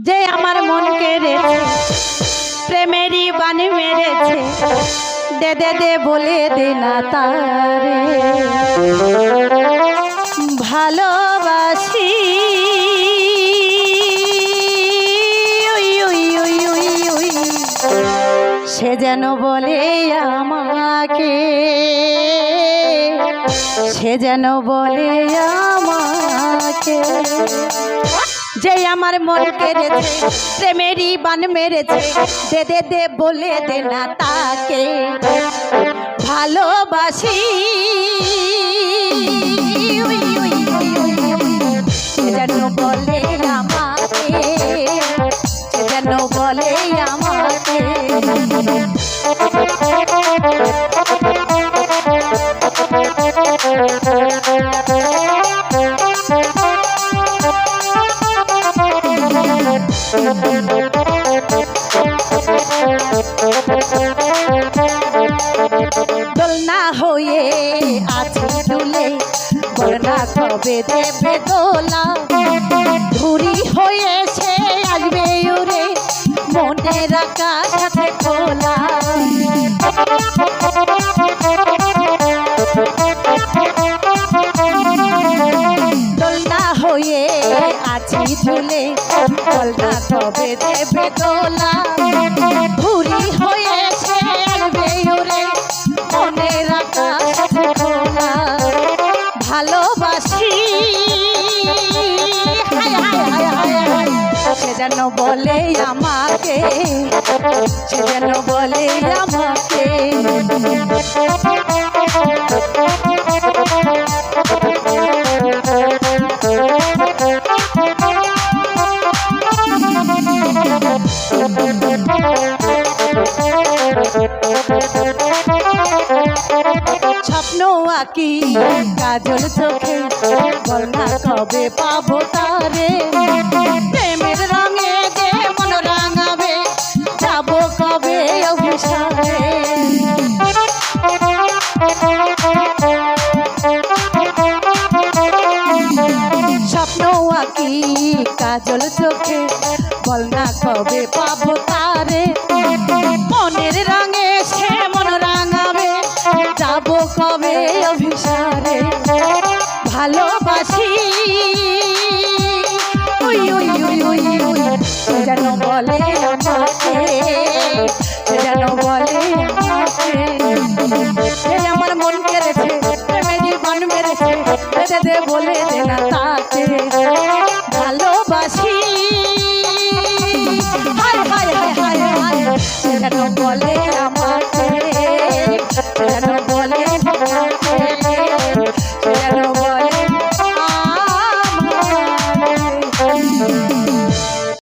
যে আমার মন কেড়েছে, প্রেমেরই বাণী মেরেছে, দে দে দে বলে দে না তারে ভালোবাসি। সে যেন বলে আমাকে, সে যেন বলে আমাকে, যে আমার মন কেড়েছে, প্রেমেরই বান মেরেছে, দে দে দে বলে দে না তাকে ভালোবাসি। সে যেন বলে আমাকে, সে যেন বলে আমাকে। দোলনা হয়ে আছি দুলে, বলনা কবে দেবে দোলা, ঘুরি হয়েছে আসবে উড়ে, মনের আকাশ আছে খোলা। দোলনা হয়ে আছি ঝুলে, বলনা কবে দেবে দোলা, ঘুরি হয়েছে আসবে উড়ে, মনের আকাশ আছে খোলা। ভালোবাসি সে যেন বলে আমাকে, সে যেন বলে আমাকে। স্বপ্ন আঁকি কাজল চোখে, বলনা কবে পাবো তারে, প্রেমের রঙে যে মন রাঙাবে, যাবো কবে অভিসারে। স্বপ্ন আঁকি কাজল চোখে, বলনা কবে পাবো তারে, মনের রঙে সে মন রাঙাবে, যাবো কবে অভিসারে। ভালোবাসি সে যেন বলে আমাকে, সে যেন বলে আমাকে। সে আমার মন কেড়েছে, প্রেমেরই বান মেরেছে, দে দে দে বলে দে না তাকে ভালোবাসি। হায় হায় হায় হায় হায়, সে যেন বলে আমাকে, সে যেন বলে আমাকে।